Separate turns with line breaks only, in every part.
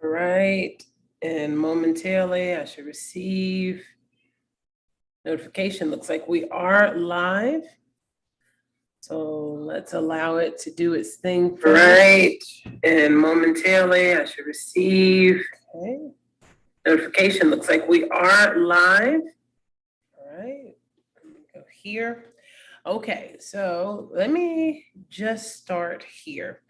Right. And momentarily, I should receive notification. Looks like we are live. So let's allow it to do its thing first. Right. And momentarily, I should receive notification. Looks like we are live. All right. Let me go here. Okay, so let me just start here.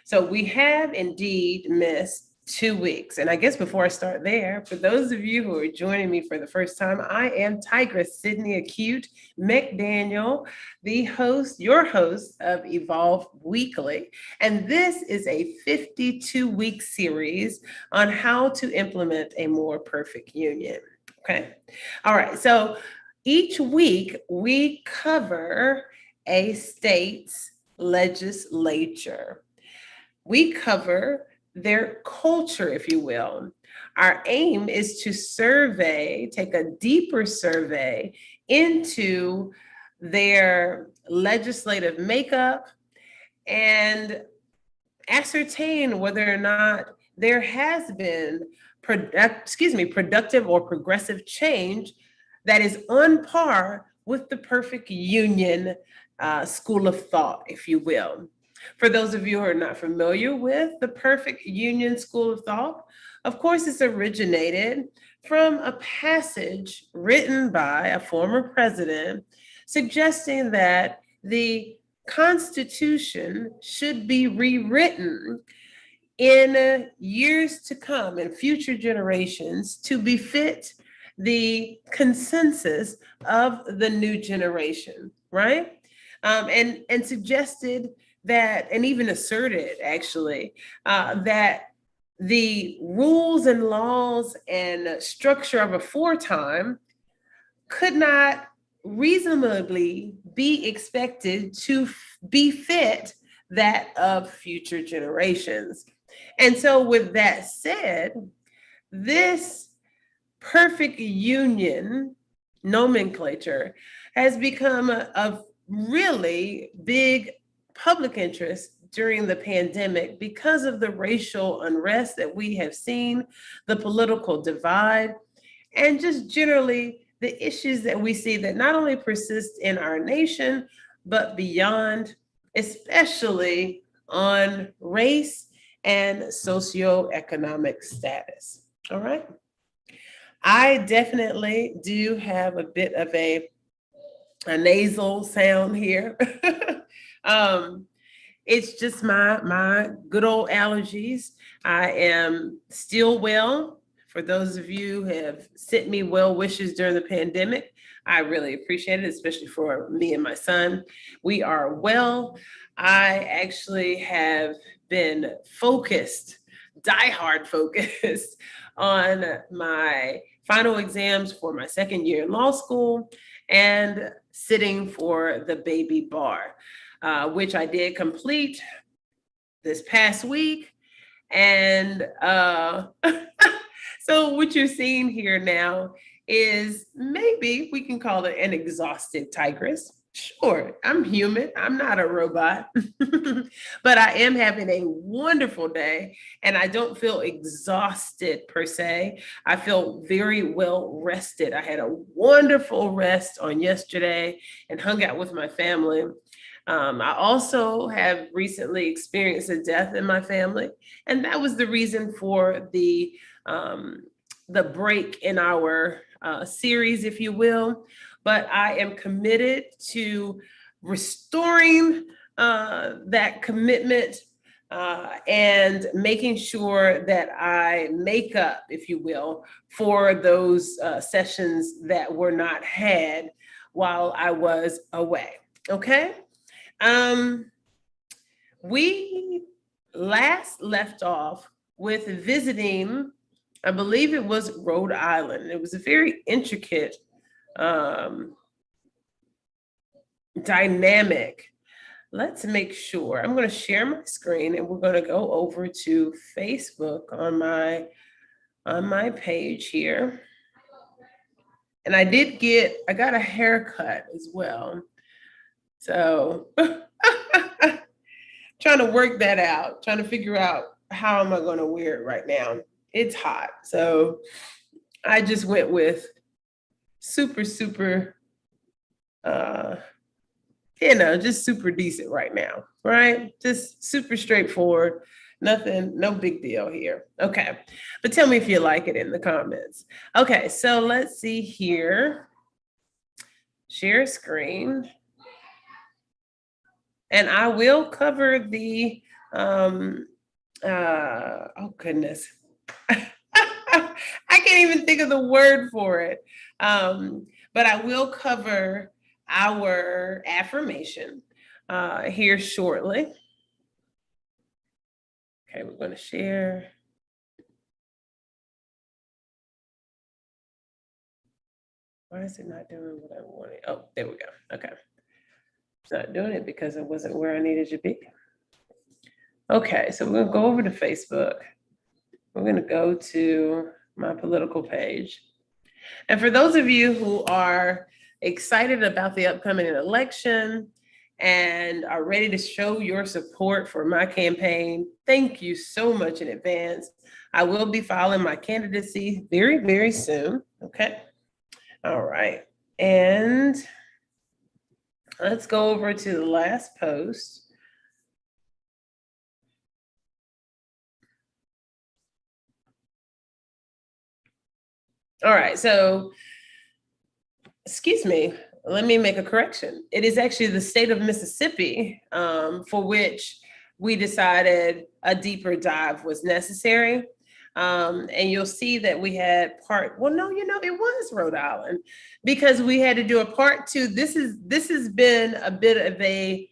So we have indeed missed 2 weeks. And I guess before I start there, for those of you who are joining me for the first time, I am Tigress Sydney Acute McDaniel, the host, your host of Evolve Weekly. And this is a 52-week series on how to implement a more perfect union. Okay. All right. So each week we cover a state's legislature. We cover their culture, if you will. Our aim is to take a deeper survey into their legislative makeup and ascertain whether or not there has been productive or progressive change that is on par with the perfect union school of thought, if you will. For those of you who are not familiar with the perfect union school of thought, of course, it's originated from a passage written by a former president suggesting that the Constitution should be rewritten in years to come, in future generations, to befit the consensus of the new generation, right? And suggested that, and even asserted actually, that the rules and laws and structure of aforetime could not reasonably be expected to befit that of future generations. And so with that said, this perfect union nomenclature has become a really big public interest during the pandemic because of the racial unrest that we have seen, the political divide, and just generally the issues that we see that not only persist in our nation, but beyond, especially on race and socioeconomic status. All right. I definitely do have a bit of a nasal sound here. It's just my good old allergies. I am still well. For those of you who have sent me well wishes during the pandemic, I really appreciate it, especially for me and my son. We are well. I actually have been focused, diehard focused on my final exams for my second year in law school and sitting for the baby bar, which I did complete this past week. And so what you're seeing here now is, maybe we can call it an exhausted tigress. Sure, I'm human. I'm not a robot. But I am having a wonderful day, and I don't feel exhausted per se. I feel very well rested. I had a wonderful rest on yesterday and hung out with my family. I also have recently experienced a death in my family, and that was the reason for the break in our series, if you will. But I am committed to restoring that commitment and making sure that I make up, if you will, for those sessions that were not had while I was away. Okay. We last left off with visiting, I believe it was Rhode Island. It was a very intricate, dynamic. Let's make sure. I'm going to share my screen, and we're going to go over to Facebook on my page here. And I got a haircut as well. So trying to work that out, trying to figure out how am I going to wear it right now. it's hot. So I just went with super, just super decent right now, right? Just super straightforward. Nothing, no big deal here. Okay. But tell me if you like it in the comments. Okay. So let's see here. Share screen. And I will cover the, oh goodness. I can't even think of the word for it. But I will cover our affirmation here shortly. Okay, we're going to share. Why is it not doing what I wanted? Oh, there we go. Okay. It's not doing it because it wasn't where I needed to be. Okay, so we're going to go over to Facebook. We're going to go to my political page. And for those of you who are excited about the upcoming election and are ready to show your support for my campaign, thank you so much in advance. I will be filing my candidacy very, very soon. Okay. All right. And let's go over to the last post. All right. So, excuse me, let me make a correction. It is actually the state of Mississippi for which we decided a deeper dive was necessary. And you'll see that we had it was Rhode Island because we had to do a part two. This has been a bit of a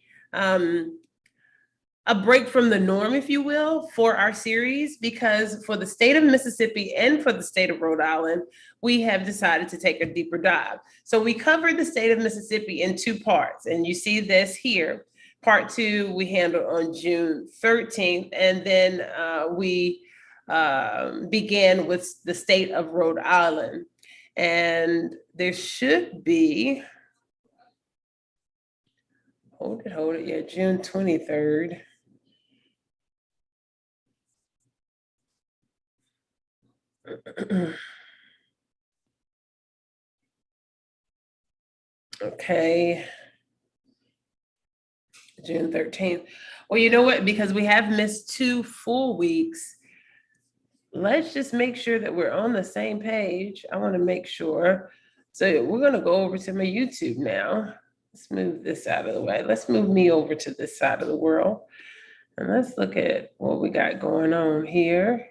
break from the norm, if you will, for our series, because for the state of Mississippi and for the state of Rhode Island, we have decided to take a deeper dive. So we covered the state of Mississippi in two parts, and you see this here. Part two, we handled on June 13th, and then we began with the state of Rhode Island. And there should be, hold it, yeah, June 23rd. Okay. June 13th. Well, you know what? Because we have missed 2 full weeks, let's just make sure that we're on the same page. I want to make sure. So we're going to go over to my YouTube now. Let's move this out of the way. Let's move me over to this side of the world. And let's look at what we got going on here.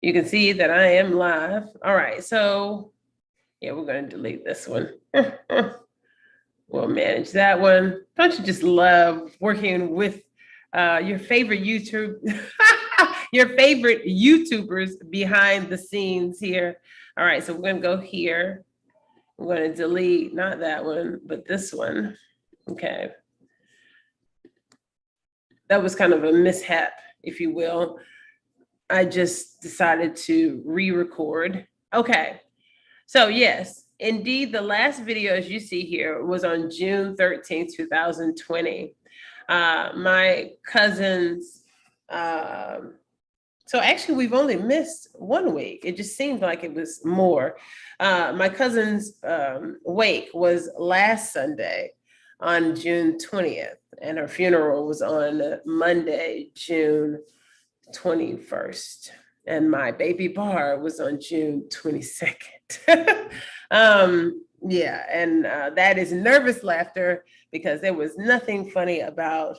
You can see that I am live. All right. So yeah, we're going to delete this one. We'll manage that one. Don't you just love working with your favorite your favorite YouTubers behind the scenes here? All right, so we're going to go here. We're going to delete, not that one, but this one. Okay. That was kind of a mishap, if you will. I just decided to re-record. Okay. So yes, indeed, the last video, as you see here, was on June 13th, 2020. My cousins, so actually we've only missed 1 week. It just seemed like it was more. My cousin's wake was last Sunday on June 20th, and her funeral was on Monday, June 21st. And my baby bar was on June 22nd. Yeah, and that is nervous laughter because there was nothing funny about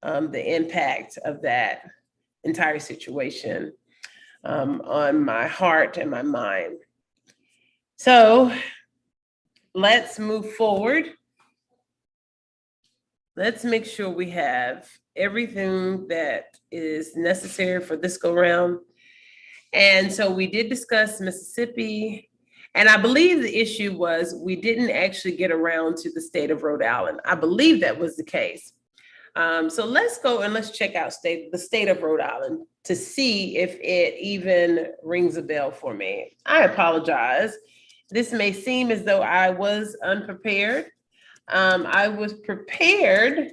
the impact of that entire situation on my heart and my mind. So let's move forward. Let's make sure we have everything that is necessary for this go round. And so we did discuss Mississippi, and I believe the issue was we didn't actually get around to the state of Rhode Island. I believe that was the case. So let's go and let's check out the state of Rhode Island to see if it even rings a bell for me. I apologize. This may seem as though I was unprepared. I was prepared.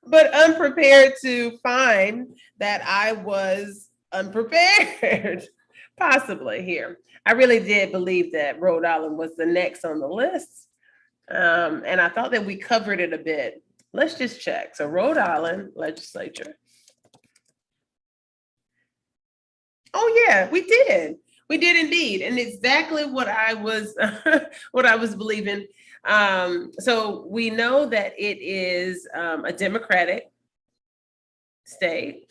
but unprepared to find that I was unprepared, possibly here. I really did believe that Rhode Island was the next on the list. And I thought that we covered it a bit. Let's just check. So Rhode Island legislature. Oh yeah, we did. We did indeed, and exactly what I was what I was believing. So we know that it is a Democratic state,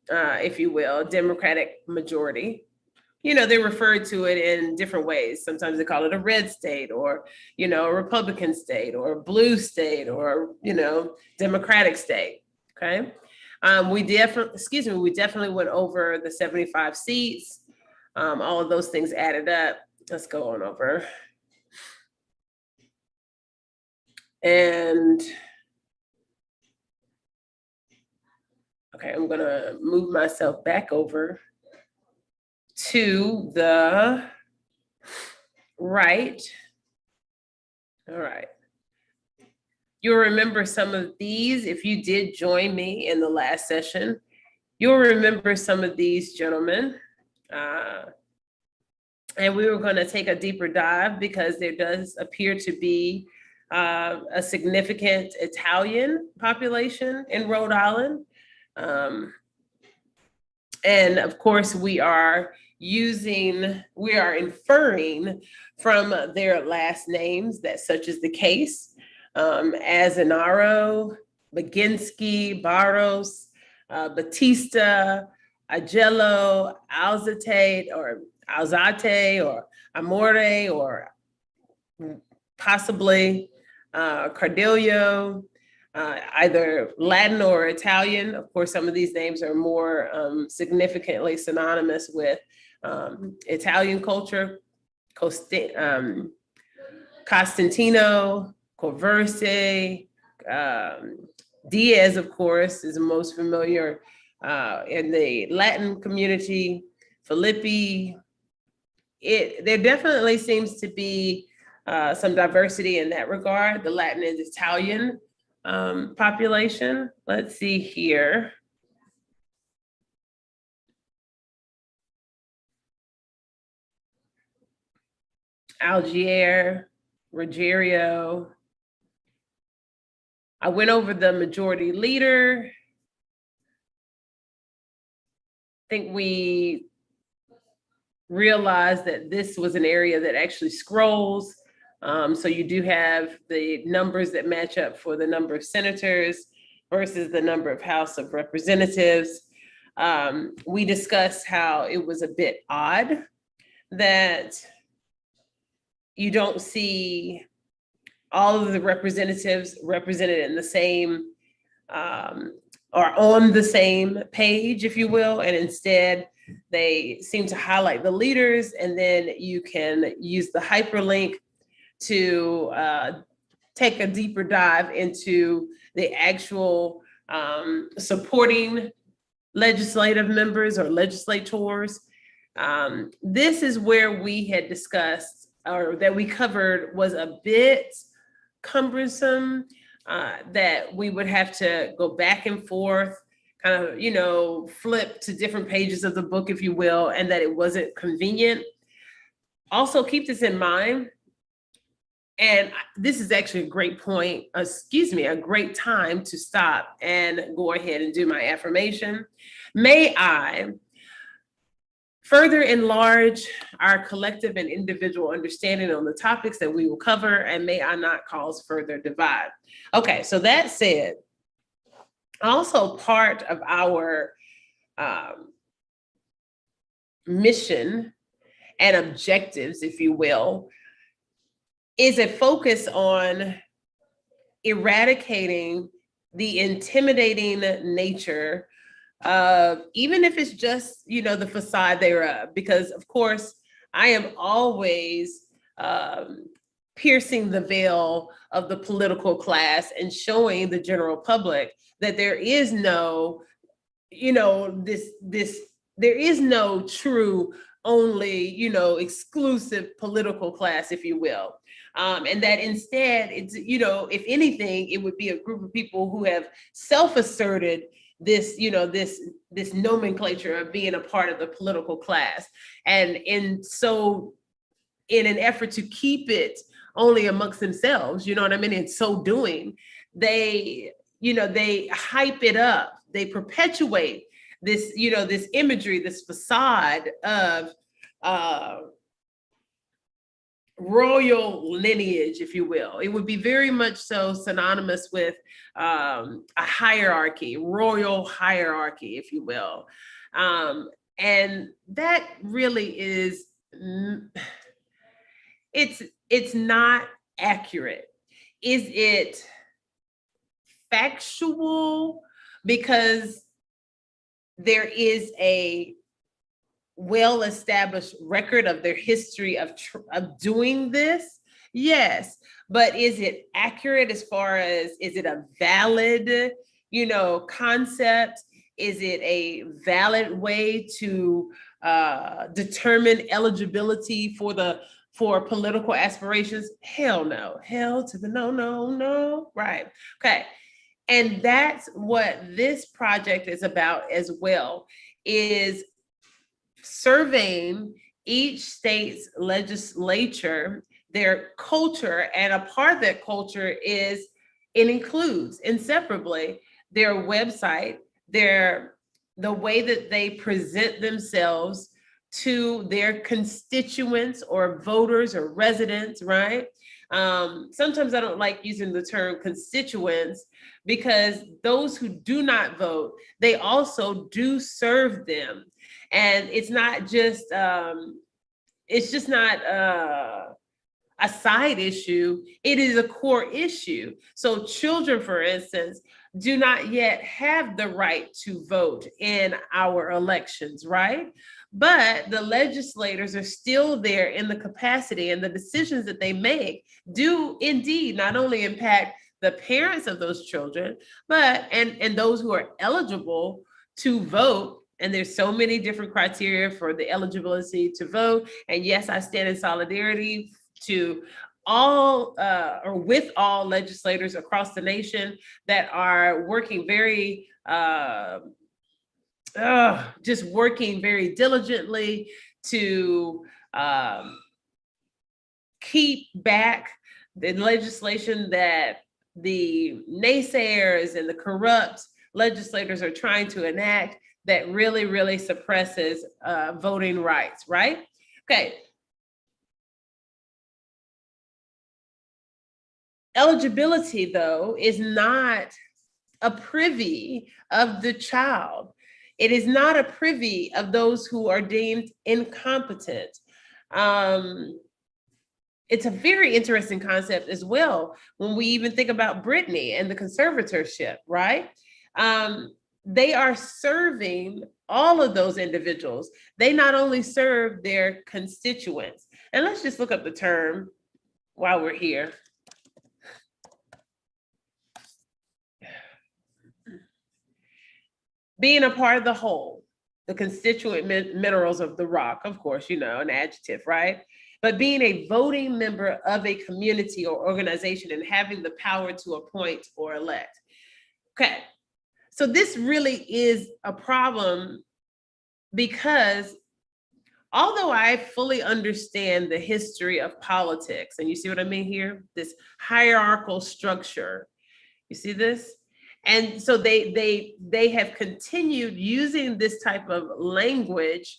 if you will, Democratic majority. You know, they refer to it in different ways. Sometimes they call it a red state, or, you know, a Republican state, or a blue state, or, you know, Democratic state. Okay. We definitely went over the 75 seats. All of those things added up. Let's go on over. And okay, I'm gonna move myself back over to the right. All right. You'll remember some of these if you did join me in the last session. You'll remember some of these gentlemen. And we were going to take a deeper dive because there does appear to be a significant Italian population in Rhode Island. And of course, we are inferring from their last names that such is the case. Azanaro, Baginski, Barros, Batista, Agello, Alzate, or Amore, or possibly Cardillo, either Latin or Italian. Of course, some of these names are more significantly synonymous with Italian culture. Costantino, Converse, Diaz, of course, is the most familiar in the Latin community. Filippi. There definitely seems to be some diversity in that regard, the Latin and Italian population. Let's see here. Algier, Ruggiero. I went over the majority leader. I think we realized that this was an area that actually scrolls. So you do have the numbers that match up for the number of senators versus the number of House of Representatives. We discussed how it was a bit odd that you don't see all of the representatives represented in the same or on the same page, if you will, and instead they seem to highlight the leaders, and then you can use the hyperlink to take a deeper dive into the actual supporting legislative members or legislators. This is where we had discussed, or that we covered, was a bit cumbersome, that we would have to go back and forth, kind of, flip to different pages of the book, if you will, and that it wasn't convenient. Also, keep this in mind, and this is actually a great point, a great time to stop and go ahead and do my affirmation. May I further enlarge our collective and individual understanding on the topics that we will cover, and may I not cause further divide. Okay, so that said, also part of our mission and objectives, if you will, is a focus on eradicating the intimidating nature of, even if it's just, the facade thereof, because of course I am always piercing the veil of the political class and showing the general public that there is no, there is no true, only, exclusive political class, if you will. And that instead, it's, you know, if anything, it would be a group of people who have self-asserted this, you know, this nomenclature of being a part of the political class. And so in an effort to keep it only amongst themselves, you know what I mean? In so doing, they, you know, they hype it up, they perpetuate this, you know, this imagery, this facade of royal lineage, if you will. It would be very much so synonymous with a hierarchy, royal hierarchy, if you will. And that really is, it's not accurate. Is it factual? Because there is a well-established record of their history of doing this? Yes. But is it accurate as far as, is it a valid, you know, concept? Is it a valid way to determine eligibility for political aspirations? Hell no. Hell to the no, no, no. Right. Okay. And that's what this project is about as well, is surveying each state's legislature, their culture, and a part of that culture is, it includes inseparably their website, the way that they present themselves to their constituents or voters or residents, right? Sometimes I don't like using the term constituents, because those who do not vote, they also do serve them. And it's not just, it's just not a side issue, it is a core issue. So children, for instance, do not yet have the right to vote in our elections, right? But the legislators are still there in the capacity, and the decisions that they make do indeed not only impact the parents of those children, but and those who are eligible to vote. And there's so many different criteria for the eligibility to vote. And yes, I stand in solidarity to all or with all legislators across the nation that are working very just working very diligently to keep back the legislation that the naysayers and the corrupt legislators are trying to enact, that really, really suppresses voting rights, right? Okay. Eligibility, though, is not a privy of the child. It is not a privy of those who are deemed incompetent. It's a very interesting concept as well when we even think about Brittany and the conservatorship, right? They are serving all of those individuals. They not only serve their constituents. And let's just look up the term while we're here. Being a part of the whole, the constituent minerals of the rock, of course, you know, an adjective, right? But being a voting member of a community or organization and having the power to appoint or elect. Okay, so this really is a problem, because although I fully understand the history of politics, and you see what I mean here, this hierarchical structure, you see this? And so they have continued using this type of language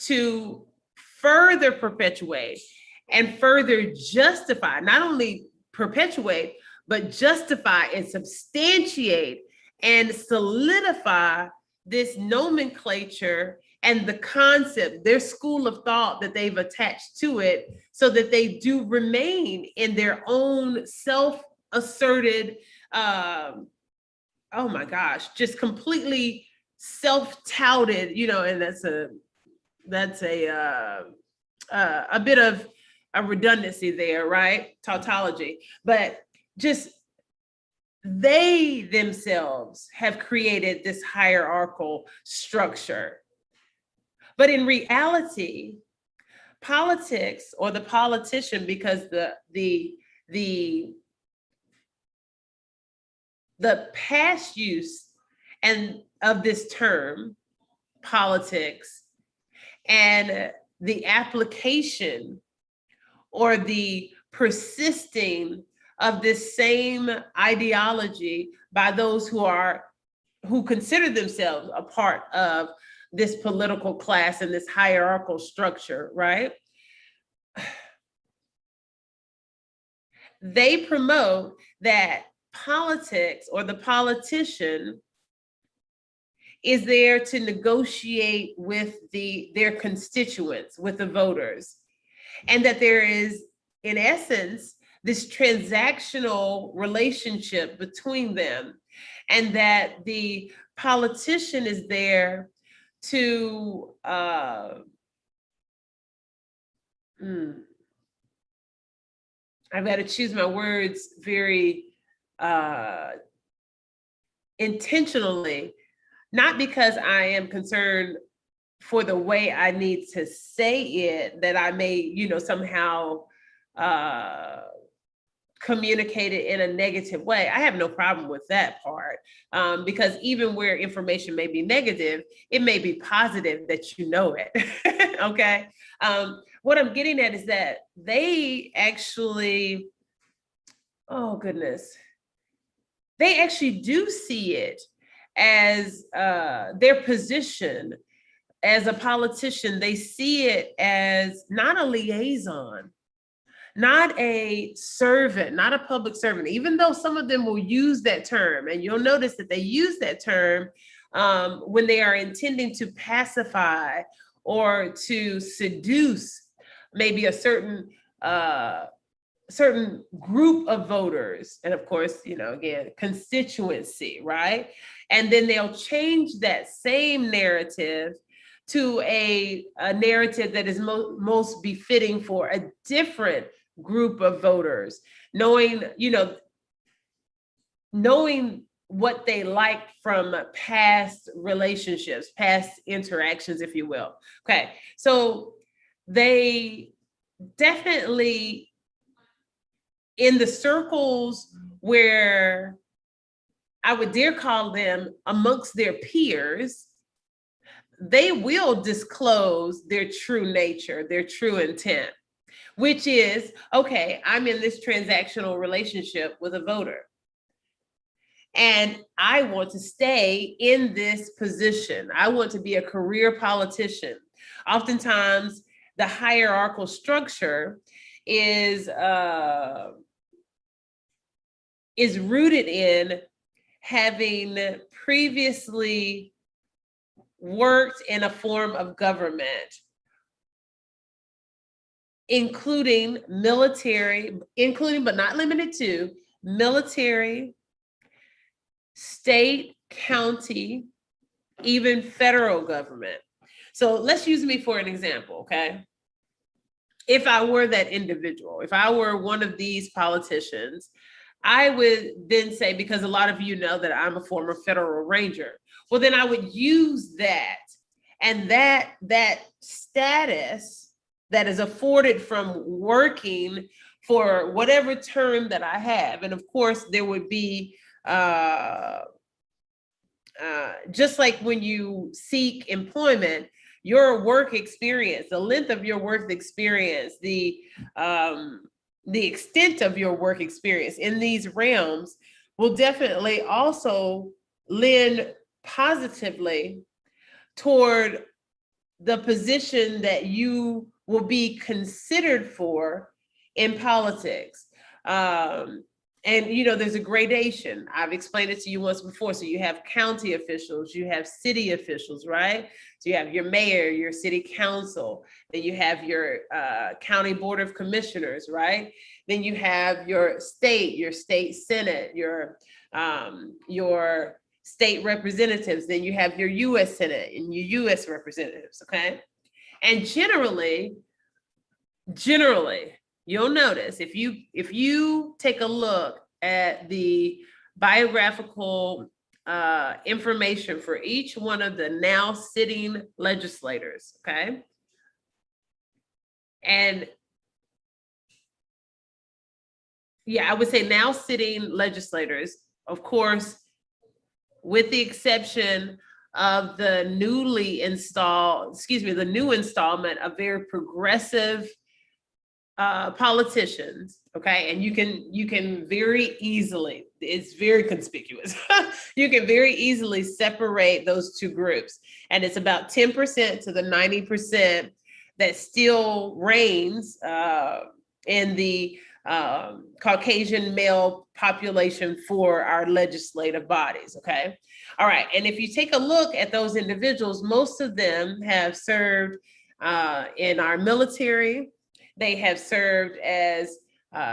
to further perpetuate and further justify, not only perpetuate, but justify and substantiate and solidify this nomenclature and the concept, their school of thought that they've attached to it, so that they do remain in their own self-asserted, oh my gosh, just completely self-touted, you know, and that's a bit of a redundancy there, right? Tautology, but just they themselves have created this hierarchical structure. But in reality, politics or the politician, because the past use and of this term, politics, and the application or the persisting of this same ideology by those who consider themselves a part of this political class and this hierarchical structure, right? They promote that politics or the politician is there to negotiate with their constituents, with the voters, and that there is, in essence, this transactional relationship between them, and that the politician is there to I've got to choose my words very intentionally, not because I am concerned for the way I need to say it, that I may, somehow communicate it in a negative way. I have no problem with that part, because even where information may be negative, it may be positive that you know it. Okay. What I'm getting at is that they actually, oh goodness, they actually do see it as their position as a politician. They see it as not a liaison, not a servant, not a public servant, even though some of them will use that term. And you'll notice that they use that term when they are intending to pacify or to seduce maybe a certain group of voters. And of course, again, constituency, right? And then they'll change that same narrative to a narrative that is most befitting for a different group of voters, knowing what they like from past relationships, past interactions, if you will. Okay, so they definitely, in the circles where I would dare call them amongst their peers, they will disclose their true nature, their true intent, which is, okay, I'm in this transactional relationship with a voter, and I want to stay in this position. I want to be a career politician. Oftentimes, the hierarchical structure is rooted in having previously worked in a form of government, including military, but not limited to military, state, county, even federal government. So let's use me for an example, okay? If I were that individual, if I were one of these politicians, I would then say, because a lot of you know that I'm a former federal ranger, well, then I would use that, and that status that is afforded from working for whatever term that I have. And of course, there would be, just like when you seek employment, your work experience, the length of your work experience, the extent of your work experience in these realms will definitely also lend positively toward the position that you will be considered for in politics. And there's a gradation. I've explained it to you once before. So you have county officials, you have city officials, right? So you have your mayor, your city council, then you have your county board of commissioners, right? Then you have your state senate, your state representatives, then you have your US Senate and your US representatives, okay? And generally, you'll notice if you take a look at the biographical information for each one of the now sitting legislators, okay? And yeah, I would say now sitting legislators, of course, with the exception of the newly installed, the new installment of very progressive politicians, okay, and you can very easily, it's very conspicuous. You can very easily separate those two groups, and it's about 10% to the 90% that still reigns in the Caucasian male population for our legislative bodies, okay? All right, and if you take a look at those individuals, most of them have served in our military. They have served as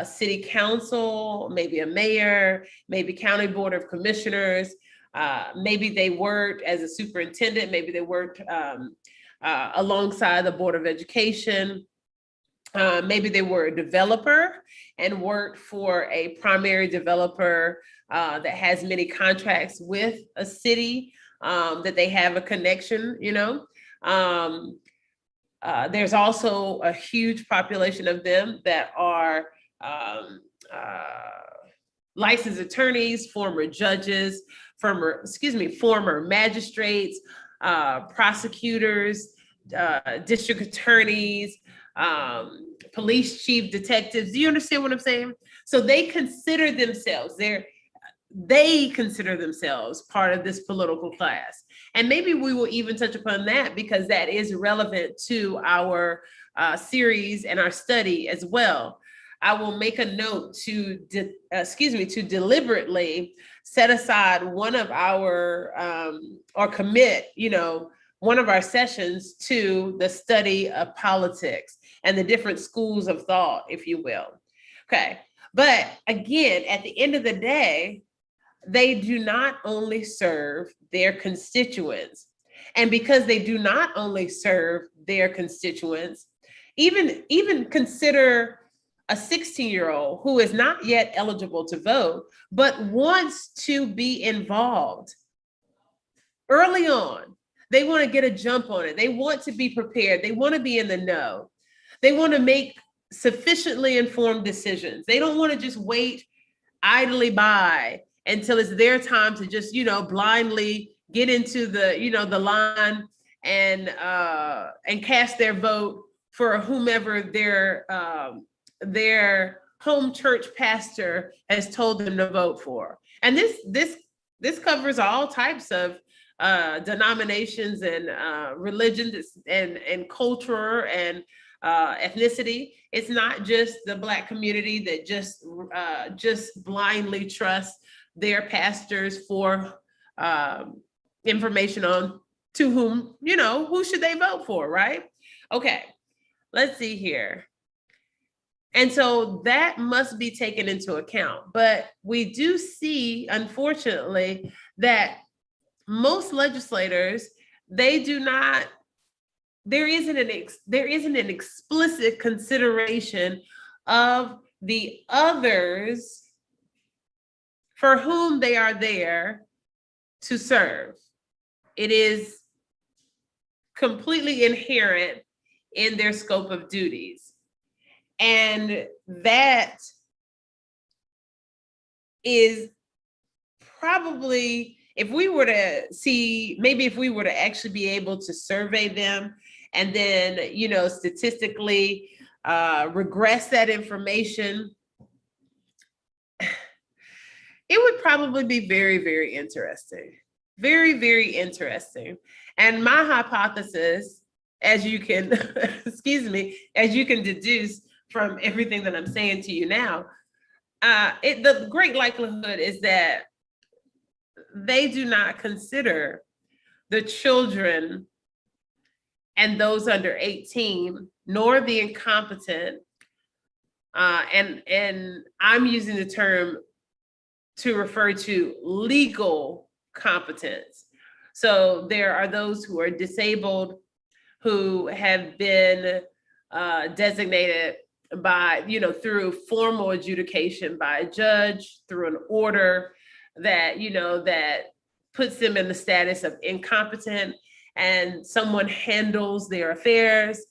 city council, maybe a mayor, maybe county board of commissioners. Maybe they worked as a superintendent. Maybe they worked alongside the Board of Education. Maybe they were a developer and worked for a primary developer that has many contracts with a city, that they have a connection, you know. There's also a huge population of them that are licensed attorneys, former judges, former magistrates, prosecutors, district attorneys, police chief, detectives. Do you understand what I'm saying? So they consider themselves part of this political class. And maybe we will even touch upon that because that is relevant to our series and our study as well. I will make a note to deliberately set aside one of our, or commit, one of our sessions to the study of politics and the different schools of thought, if you will. Okay. But again, at the end of the day, they do not only serve their constituents. And because they do not only serve their constituents, even consider a 16-year-old who is not yet eligible to vote, but wants to be involved early on. They want to get a jump on it. They want to be prepared. They want to be in the know. They want to make sufficiently informed decisions. They don't want to just wait idly by until it's their time to just, blindly get into the line and cast their vote for whomever their home church pastor has told them to vote for. And this covers all types of denominations and religions and culture and ethnicity. It's not just the Black community that just blindly trusts their pastors for information on to whom, who should they vote for, right? Okay, let's see here. And so that must be taken into account. But we do see, unfortunately, that most legislators, there isn't an explicit consideration of the others for whom they are there to serve. It is completely inherent in their scope of duties. And that is probably, if we were to actually be able to survey them and then, statistically regress that information, it would probably be very, very interesting. Very, very interesting. And my hypothesis, as you can, as you can deduce from everything that I'm saying to you now, the great likelihood is that they do not consider the children and those under 18, nor the incompetent. And I'm using the term to refer to legal competence. So there are those who are disabled, who have been designated by, through formal adjudication by a judge, through an order that, that puts them in the status of incompetent, and someone handles their affairs.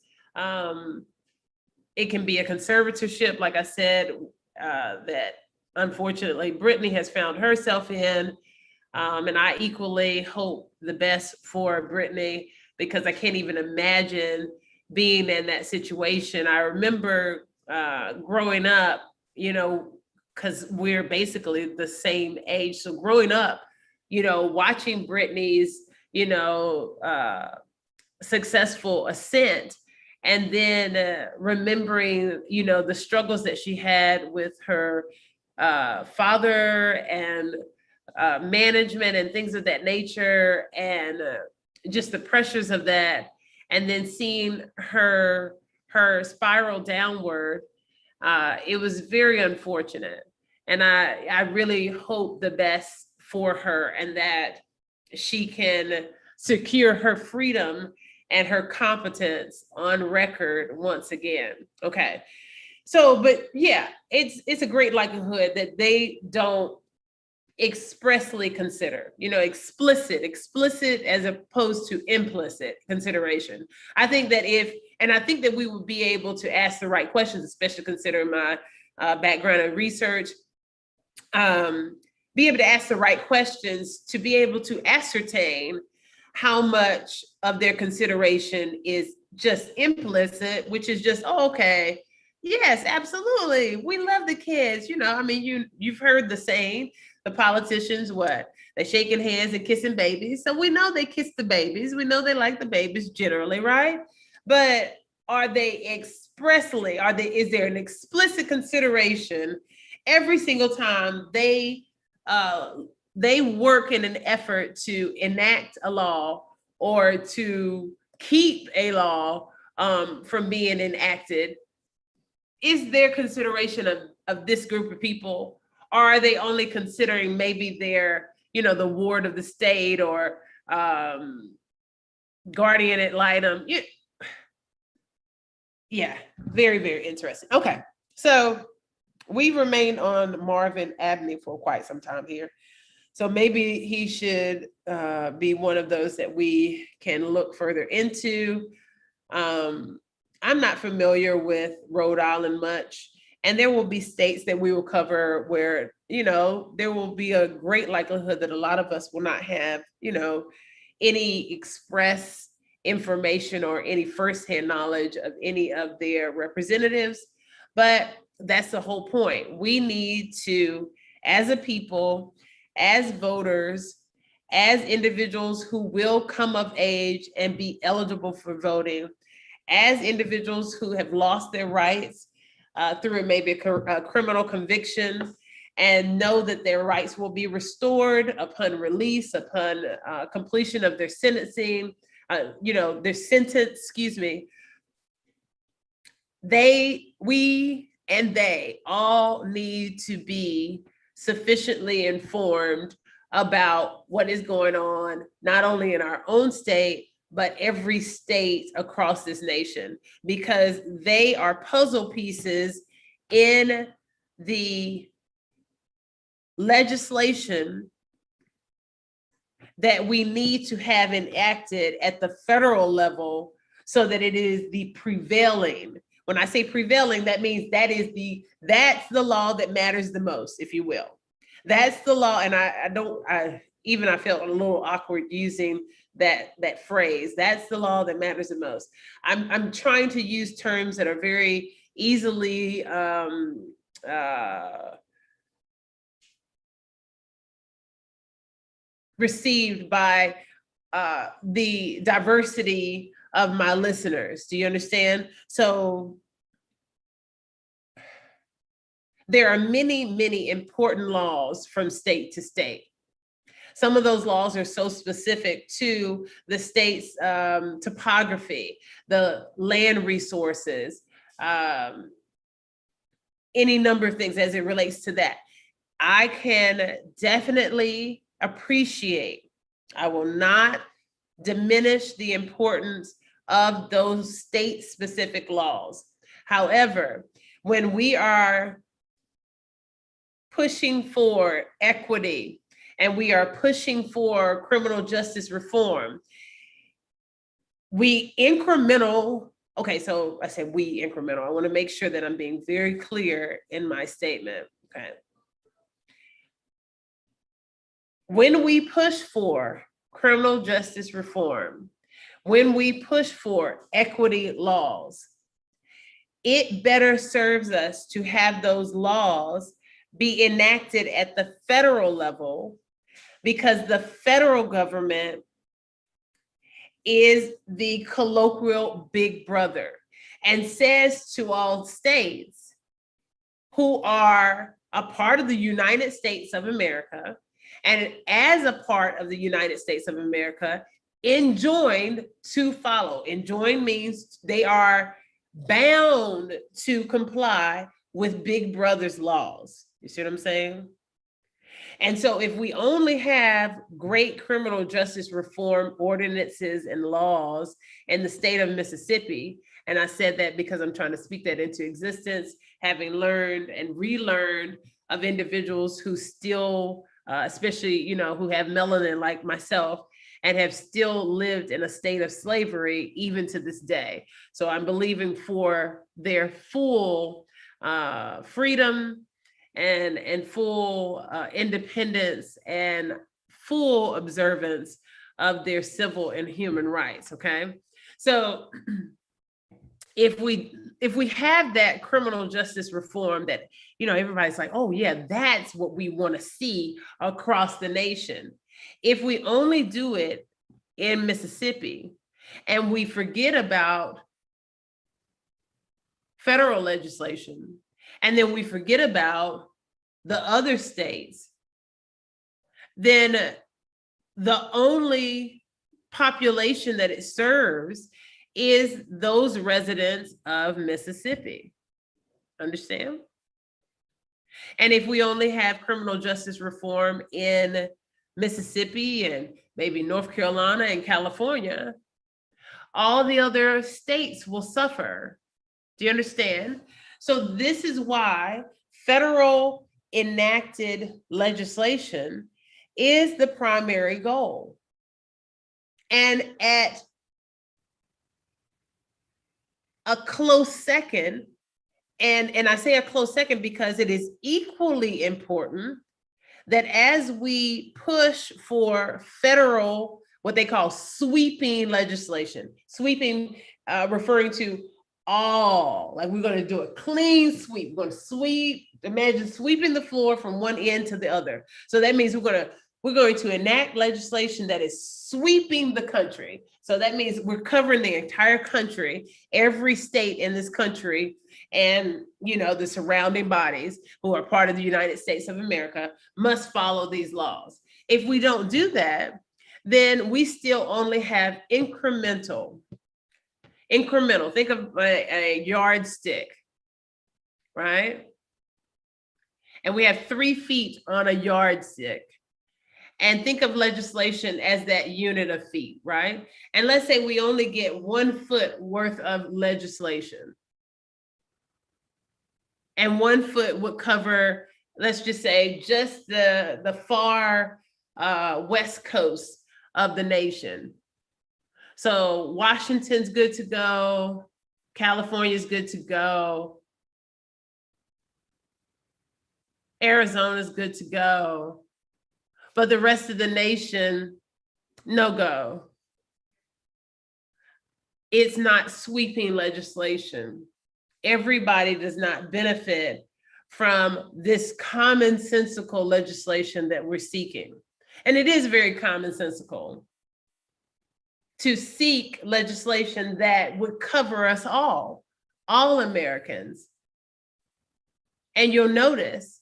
it can be a conservatorship, like I said, that unfortunately Brittany has found herself in. And I equally hope the best for Brittany, because I can't even imagine being in that situation. I remember growing up, you know, because we're basically the same age. So growing up, you know, watching Brittany's, you know, successful ascent, and then remembering, you know, the struggles that she had with her father and management and things of that nature, and just the pressures of that, and then seeing her spiral downward. It was very unfortunate, and I really hope the best for her, and that she can secure her freedom and her competence on record once again. Okay. So, but yeah, it's a great likelihood that they don't expressly consider, you know, explicit as opposed to implicit consideration. I think that I think that we would be able to ask the right questions, especially considering my background in research, be able to ask the right questions to be able to ascertain how much of their consideration is just implicit, which is just, oh, okay, yes, absolutely, we love the kids. You know, I mean, you've heard the saying, the politicians, what? They're shaking hands and kissing babies. So we know they kiss the babies. We know they like the babies generally, right? But are they expressly, is there an explicit consideration every single time they work in an effort to enact a law or to keep a law from being enacted? Is there consideration of this group of people? Or are they only considering maybe their, you know, the ward of the state or guardian ad litem? Yeah, very, very interesting. Okay, so we remained on Marvin Abney for quite some time here. So maybe he should be one of those that we can look further into. I'm not familiar with Rhode Island much, and there will be states that we will cover where, you know, there will be a great likelihood that a lot of us will not have, you know, any express information or any firsthand knowledge of any of their representatives. But that's the whole point. We need to, as a people, as voters, as individuals who will come of age and be eligible for voting, as individuals who have lost their rights through maybe a criminal conviction, and know that their rights will be restored upon release, upon completion of their sentencing, you know, their sentence, excuse me. We and they all need to be sufficiently informed about what is going on, not only in our own state, but every state across this nation, because they are puzzle pieces in the legislation that we need to have enacted at the federal level so that it is the prevailing. When I say prevailing, that means that's the law that matters the most, if you will. That's the law. And I felt a little awkward using that phrase. That's the law that matters the most. I'm trying to use terms that are very easily received by the diversity of my listeners. Do you understand? So there are many, many important laws from state to state. Some of those laws are so specific to the state's topography, the land resources, any number of things as it relates to that. I can definitely appreciate, I will not diminish the importance of those state-specific laws. However, when we are pushing for equity and we are pushing for criminal justice reform, we incremental Okay, so I said we incremental. I want to make sure that I'm being very clear in my statement. Okay. When we push for criminal justice reform, when we push for equity laws, it better serves us to have those laws be enacted at the federal level, because the federal government is the colloquial big brother and says to all states who are a part of the United States of America, and as a part of the United States of America, enjoined to follow. Enjoined means they are bound to comply with Big Brother's laws. You see what I'm saying? And so if we only have great criminal justice reform ordinances and laws in the state of Mississippi, and I said that because I'm trying to speak that into existence, having learned and relearned of individuals who still, especially, you know, who have melanin like myself, and have still lived in a state of slavery even to this day. So I'm believing for their full freedom and full independence and full observance of their civil and human rights. Okay, so if we have that criminal justice reform that, you know, everybody's like, oh yeah, that's what we want to see across the nation. If we only do it in Mississippi and we forget about federal legislation, and then we forget about the other states, then the only population that it serves is those residents of Mississippi. Understand? And if we only have criminal justice reform in Mississippi and maybe North Carolina and California, all the other states will suffer. Do you understand? So this is why federal enacted legislation is the primary goal. And at a close second, and I say a close second because it is equally important that as we push for federal, what they call sweeping legislation, sweeping referring to all, like we're going to do a clean sweep. We're going to sweep, imagine sweeping the floor from one end to the other. So that means we're going to enact legislation that is sweeping the country. So that means we're covering the entire country, every state in this country, and, you know, the surrounding bodies who are part of the United States of America must follow these laws. If we don't do that, then we still only have incremental. Think of a yardstick, right? And we have 3 feet on a yardstick. And think of legislation as that unit of feet, right? And let's say we only get 1 foot worth of legislation. And 1 foot would cover, let's just say, just the far west coast of the nation. So Washington's good to go. California's good to go. Arizona's good to go. But the rest of the nation, no go. It's not sweeping legislation. Everybody does not benefit from this commonsensical legislation that we're seeking. And it is very commonsensical to seek legislation that would cover us all Americans. And you'll notice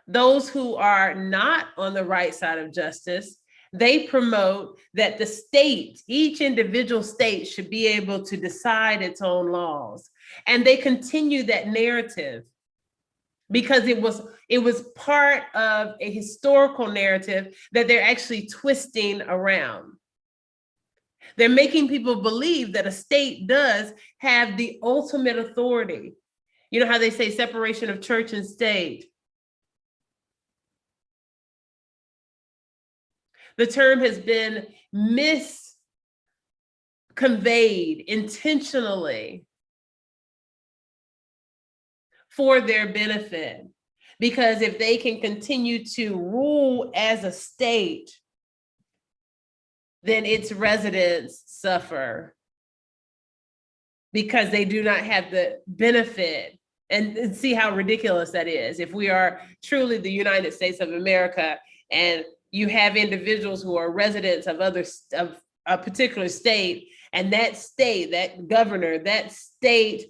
those who are not on the right side of justice, they promote that the state, each individual state, should be able to decide its own laws. And they continue that narrative because it was part of a historical narrative that they're actually twisting around. They're making people believe that a state does have the ultimate authority. You know how they say separation of church and state? The term has been misconstrued conveyed intentionally for their benefit. Because if they can continue to rule as a state, then its residents suffer because they do not have the benefit. And see how ridiculous that is. If we are truly the United States of America and you have individuals who are residents of a particular state, and that state, that governor, that state,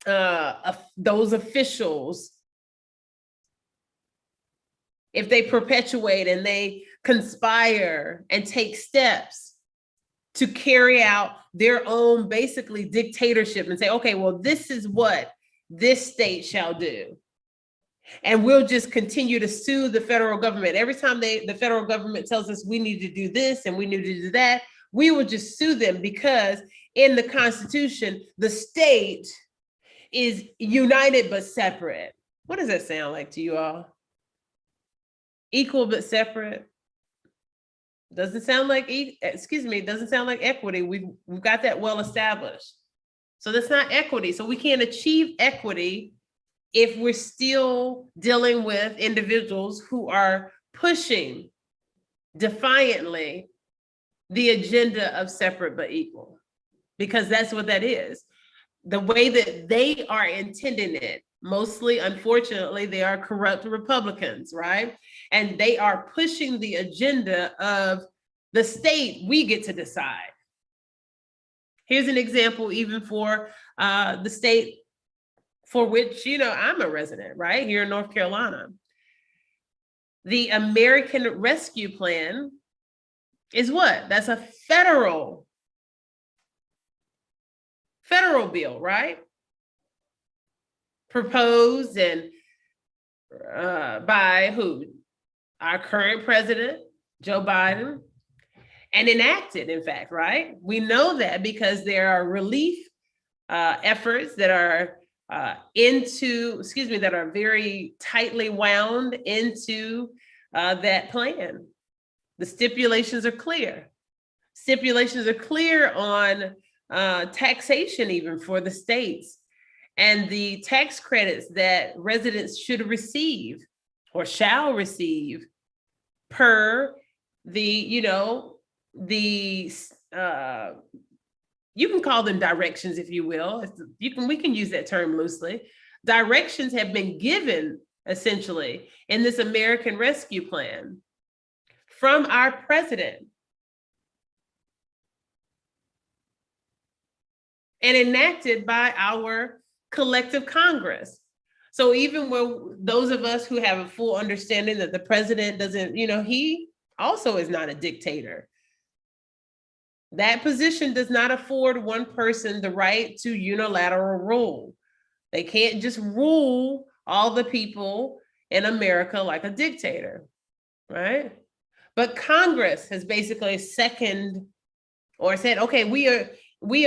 those officials, if they perpetuate and they conspire and take steps to carry out their own basically dictatorship and say, okay, well, this is what this state shall do. And we'll just continue to sue the federal government. Every time the federal government tells us we need to do this and we need to do that, we will just sue them because in the Constitution, the state is united but separate. What does that sound like to you all? Equal but separate? Doesn't sound like, doesn't sound like equity. We've got that well established. So that's not equity. So we can't achieve equity if we're still dealing with individuals who are pushing defiantly the agenda of separate but equal, because that's what that is. The way that they are intending it, mostly, unfortunately, they are corrupt Republicans, right? And they are pushing the agenda of the state we get to decide. Here's an example even for the state for which, I'm a resident, right? Here in North Carolina. The American Rescue Plan is what? That's a federal bill, right? Proposed and by who? Our current president, Joe Biden, and enacted, in fact, right? We know that because there are relief efforts that are that are very tightly wound into that plan. The stipulations are clear. Stipulations are clear on taxation even for the states and the tax credits that residents should receive or shall receive per the, you can call them directions, if you will. We can use that term loosely. Directions have been given essentially in this American Rescue Plan from our president and enacted by our collective Congress. So even when those of us who have a full understanding that the president doesn't, he also is not a dictator. That position does not afford one person the right to unilateral rule. They can't just rule all the people in America like a dictator, right? But Congress has basically seconded or said, okay, we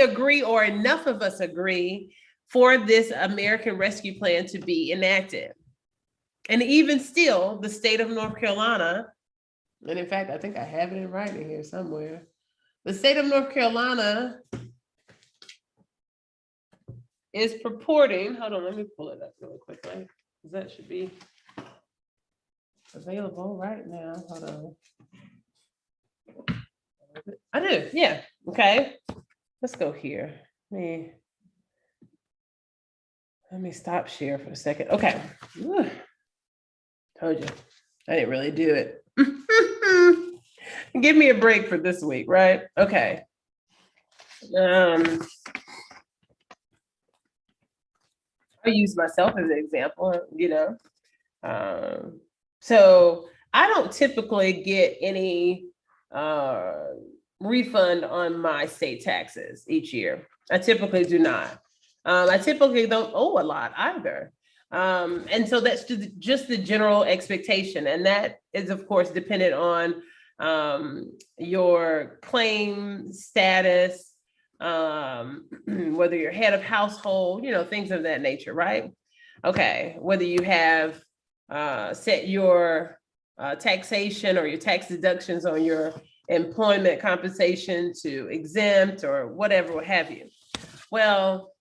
agree, or enough of us agree, for this American Rescue Plan to be enacted. And even still, the state of North Carolina, and in fact, I think I have it in writing here somewhere. The state of North Carolina is purporting, hold on, let me pull it up really quickly, because that should be available right now. Hold on. I do, yeah, okay. Let's go here. Let me stop share for a second. Okay. Ooh. Told you, I didn't really do it. Give me a break for this week, right? Okay. I'll use myself as an example, so I don't typically get any refund on my state taxes each year. I typically do not. I typically don't owe a lot either. And so that's just the general expectation. And that is, of course, dependent on your claim status, whether you're head of household, things of that nature, right? Okay, whether you have set your taxation or your tax deductions on your employment compensation to exempt or whatever, what have you. Well,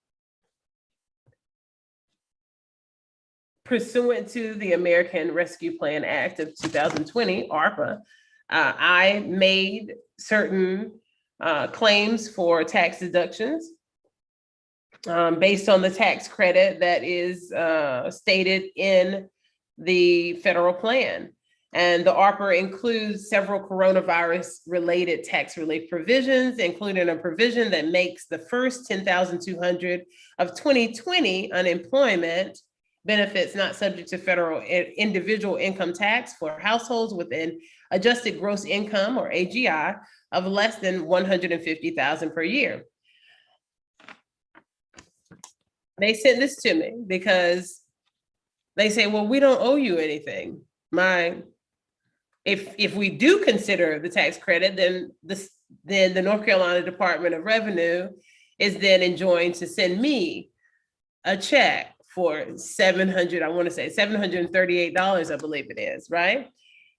pursuant to the American Rescue Plan Act of 2020, ARPA, I made certain claims for tax deductions based on the tax credit that is stated in the federal plan. And the ARPA includes several coronavirus-related tax relief provisions, including a provision that makes the first $10,200 of 2020 unemployment benefits not subject to federal individual income tax for households with an adjusted gross income, or AGI, of less than $150,000 per year. They sent this to me because they say, well, we don't owe you anything. If we do consider the tax credit, then the North Carolina Department of Revenue is then enjoined to send me a check for $738, I believe it is, right?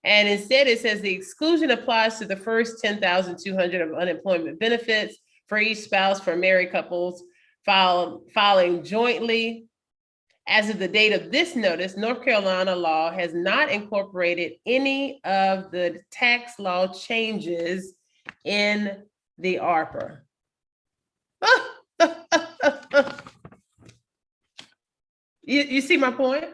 And instead it says the exclusion applies to the first $10,200 of unemployment benefits for each spouse for married couples filing jointly. As of the date of this notice, North Carolina law has not incorporated any of the tax law changes in the ARPA. You see my point?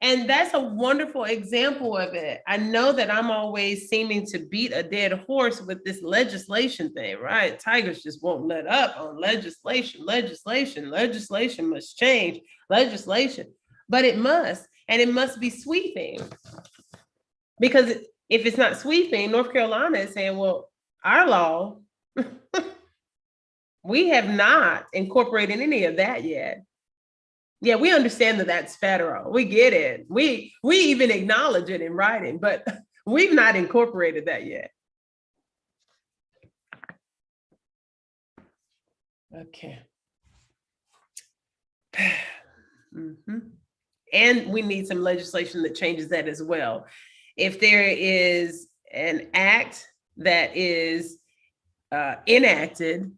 And that's a wonderful example of it. I know that I'm always seeming to beat a dead horse with this legislation thing, right? Tigress just won't let up on legislation must change, legislation. But it must, and it must be sweeping. Because if it's not sweeping, North Carolina is saying, well, our law, we have not incorporated any of that yet. Yeah, we understand that that's federal. We get it. We even acknowledge it in writing, but we've not incorporated that yet. Okay. And we need some legislation that changes that as well. If there is an act that is enacted,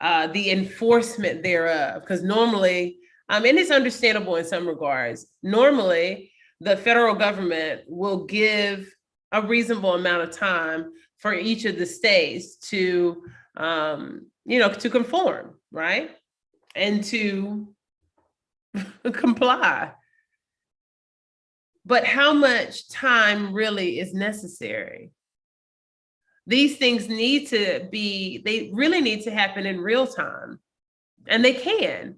the enforcement thereof, because normally, and it's understandable in some regards. Normally, the federal government will give a reasonable amount of time for each of the states to, to conform, right? And to comply. But how much time really is necessary? These things they really need to happen in real time, and they can.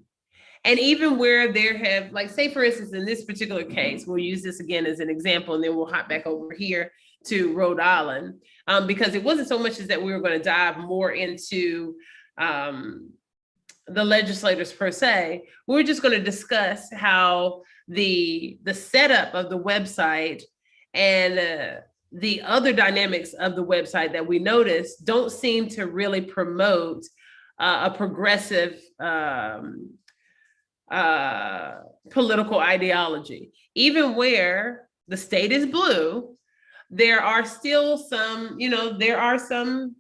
And even where there have, like, say, for instance, in this particular case, we'll use this again as an example, and then we'll hop back over here to Rhode Island, because it wasn't so much as that we were going to dive more into the legislators per se. We were just going to discuss how the setup of the website and the other dynamics of the website that we noticed don't seem to really promote a progressive political ideology. Even where the state is blue, there are still some, there are some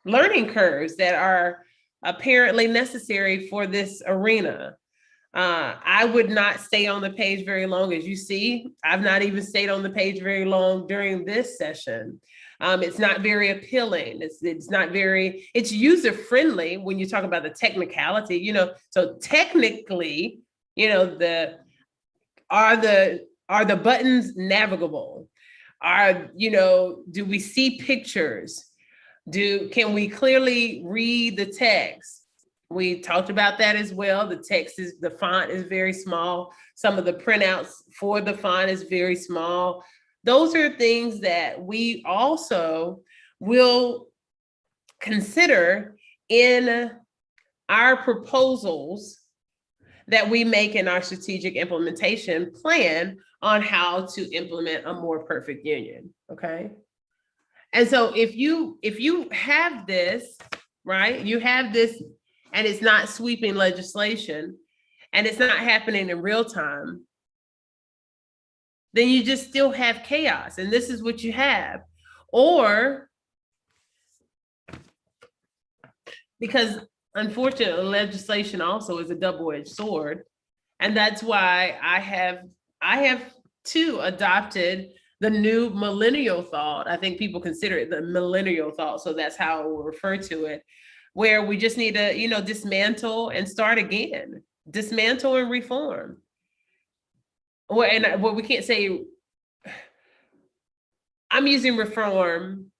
learning curves that are apparently necessary for this arena. I would not stay on the page very long. As you see, I've not even stayed on the page very long during this session. It's not very appealing. It's not very, it's user friendly when you talk about the technicality, so technically, are the buttons navigable? Do we see pictures? Can we clearly read the text? We talked about that as well. The font is very small. Some of the printouts for the font is very small. Those are things that we also will consider in our proposals that we make in our strategic implementation plan on how to implement a more perfect union, okay? And so if you have this, right, you have this, and it's not sweeping legislation, and it's not happening in real time, then you just still have chaos, and this is what you have. Or because unfortunately, legislation also is a double-edged sword. And that's why I have too adopted the new millennial thought. I think people consider it the millennial thought. So that's how I will refer to it, where we just need to, dismantle and start again, dismantle and reform. We can't say, I'm using reform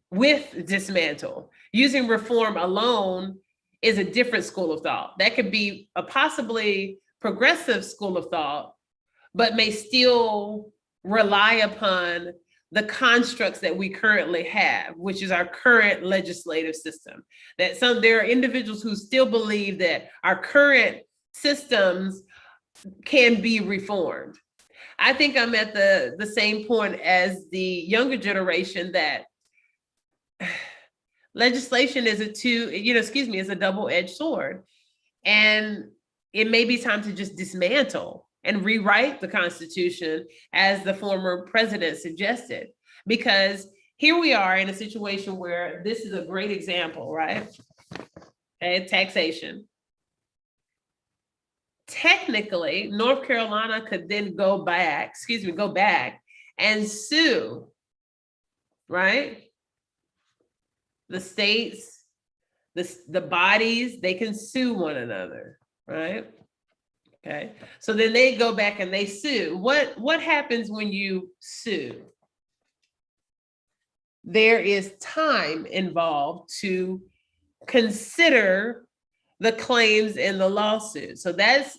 with dismantle. Using reform alone is a different school of thought. That could be a possibly progressive school of thought, but may still rely upon the constructs that we currently have, which is our current legislative system. There are individuals who still believe that our current systems can be reformed. I think I'm at the same point as the younger generation, that legislation is a double-edged sword. And it may be time to just dismantle and rewrite the Constitution, as the former president suggested. Because here we are in a situation where this is a great example, right? Okay, taxation. Technically, North Carolina could then go back and sue, right? The states, the bodies, they can sue one another, right? Okay, so then they go back and they sue. What happens when you sue? There is time involved to consider the claims in the lawsuit. So that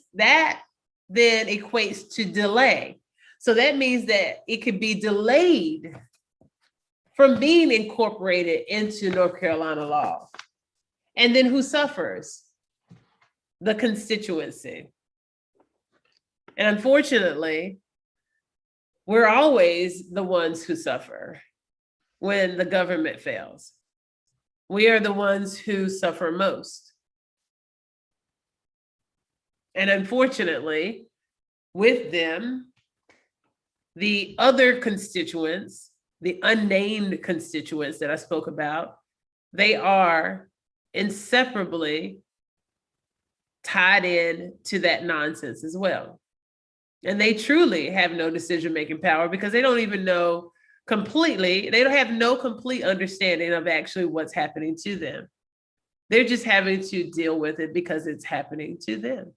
then equates to delay. So that means that it could be delayed from being incorporated into North Carolina law. And then who suffers? The constituency. And unfortunately, we're always the ones who suffer when the government fails. We are the ones who suffer most. And unfortunately, with them, the other constituents, the unnamed constituents that I spoke about, they are inseparably tied in to that nonsense as well. And they truly have no decision-making power, because they don't even know completely, they don't have no complete understanding of actually what's happening to them. They're just having to deal with it because it's happening to them.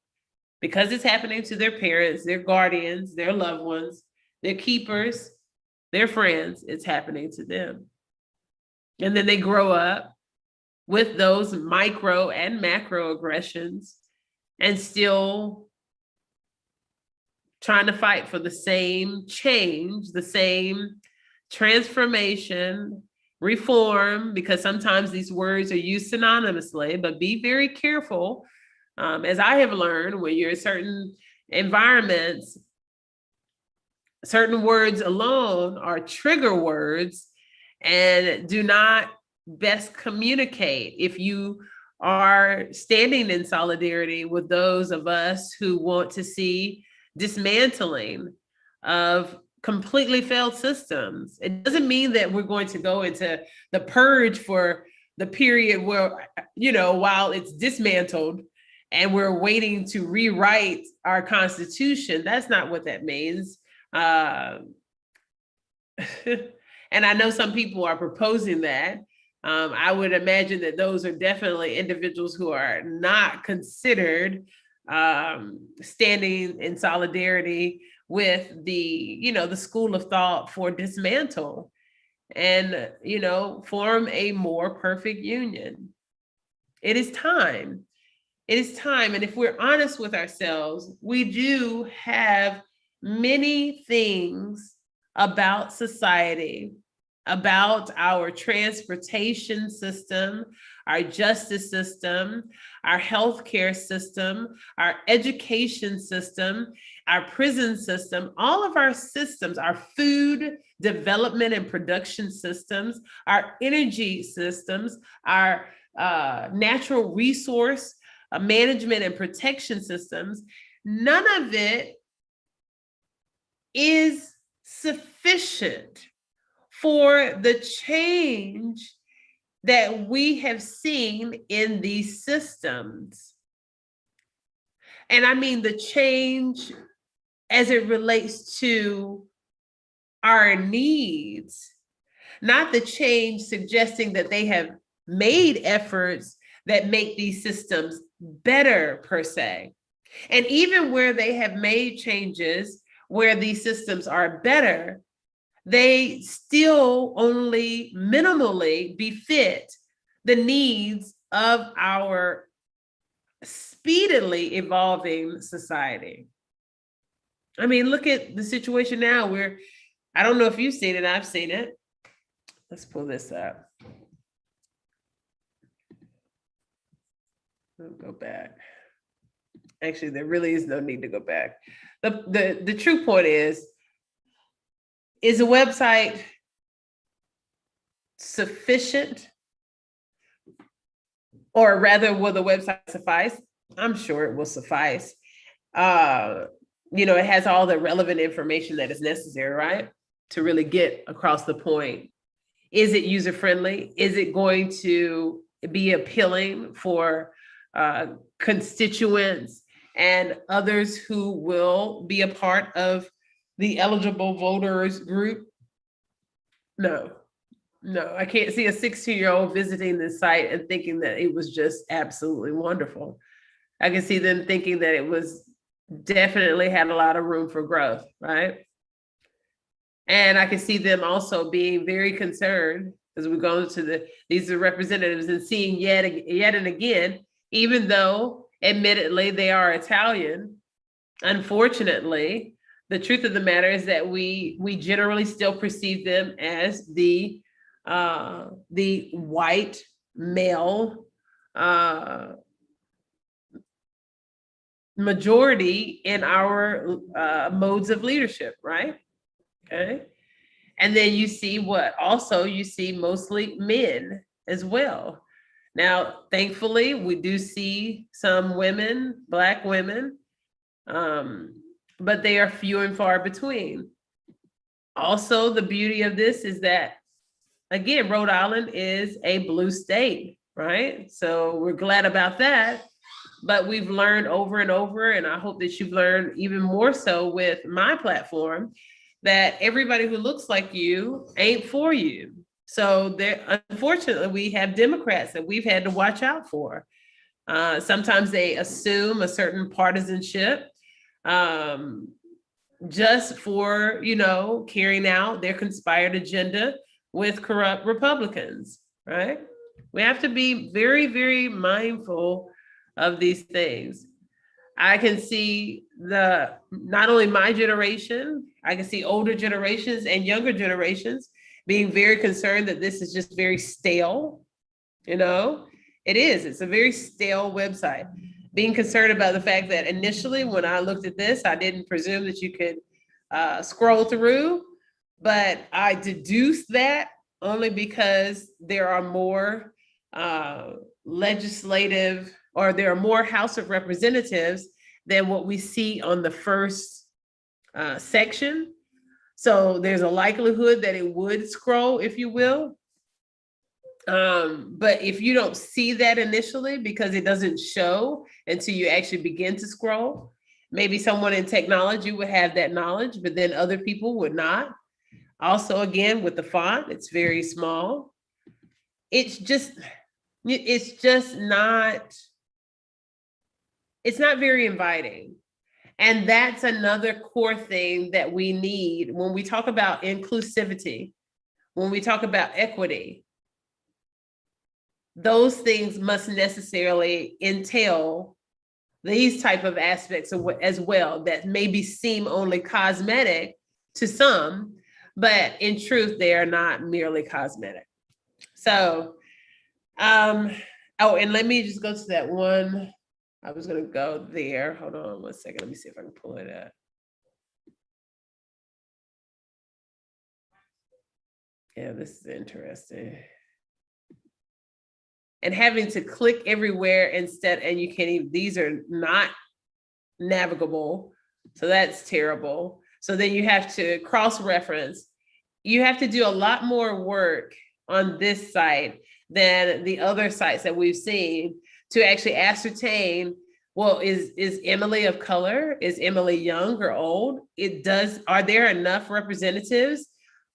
Because it's happening to their parents, their guardians, their loved ones, their keepers, their friends, it's happening to them. And then they grow up with those micro and macro aggressions and still trying to fight for the same change, the same transformation, reform, because sometimes these words are used synonymously, but be very careful. As I have learned, when you're in certain environments, certain words alone are trigger words and do not best communicate if you are standing in solidarity with those of us who want to see dismantling of completely failed systems. It doesn't mean that we're going to go into the purge for the period where, while it's dismantled and we're waiting to rewrite our Constitution. That's not what that means. And I know some people are proposing that. I would imagine that those are definitely individuals who are not considered standing in solidarity with the school of thought for dismantle and, form a more perfect union. It is time. It is time. And if we're honest with ourselves, we do have many things about society, about our transportation system, our justice system, our healthcare system, our education system, our prison system, all of our systems, our food development and production systems, our energy systems, our natural resource management and protection systems, none of it is sufficient for the change that we have seen in these systems. And I mean the change as it relates to our needs, not the change suggesting that they have made efforts that make these systems better per se. And even where they have made changes where these systems are better, they still only minimally befit the needs of our speedily evolving society. I mean, look at the situation now where, I don't know if you've seen it, I've seen it. Let's pull this up. I'll go back. Actually, there really is no need to go back. The true point is a website sufficient? Or rather, will the website suffice? I'm sure it will suffice. It has all the relevant information that is necessary, right? To really get across the point. Is it user-friendly? Is it going to be appealing for constituents and others who will be a part of the eligible voters group? No, I can't see a 16-year-old visiting this site and thinking that it was just absolutely wonderful. I can see them thinking that it was definitely had a lot of room for growth, right? And I can see them also being very concerned as we go to these are representatives and seeing yet and again, even though admittedly they are Italian, unfortunately, the truth of the matter is that we generally still perceive them as the white male majority in our modes of leadership, right? Okay. And then you see you see mostly men as well. Now, thankfully, we do see some women, Black women, but they are few and far between. Also, the beauty of this is that, again, Rhode Island is a blue state, right? So we're glad about that. But we've learned over and over, and I hope that you've learned even more so with my platform, that everybody who looks like you ain't for you. So there, unfortunately, we have Democrats that we've had to watch out for. Sometimes they assume a certain partisanship just for, carrying out their conspired agenda with corrupt Republicans, right? We have to be very, very mindful of these things. I can see not only my generation, I can see older generations and younger generations being very concerned that this is just very stale. It is. It's a very stale website. Being concerned about the fact that initially when I looked at this, I didn't presume that you could scroll through, but I deduced that only because there are more legislative, or there are more House of Representatives than what we see on the first section. So there's a likelihood that it would scroll, if you will. But if you don't see that initially, because it doesn't show until you actually begin to scroll, maybe someone in technology would have that knowledge, but then other people would not. Also, again, with the font, it's very small. It's not very inviting. And that's another core thing that we need when we talk about inclusivity, when we talk about equity. Those things must necessarily entail these type of aspects as well that maybe seem only cosmetic to some, but in truth, they are not merely cosmetic. So, and let me just go to that one. I was going to go there. Hold on 1 second. Let me see if I can pull it up. Yeah, this is interesting. And having to click everywhere instead, and you can't even, these are not navigable. So that's terrible. So then you have to cross-reference. You have to do a lot more work on this site than the other sites that we've seen to actually ascertain, well, is Emily of color? Is Emily young or old? Are there enough representatives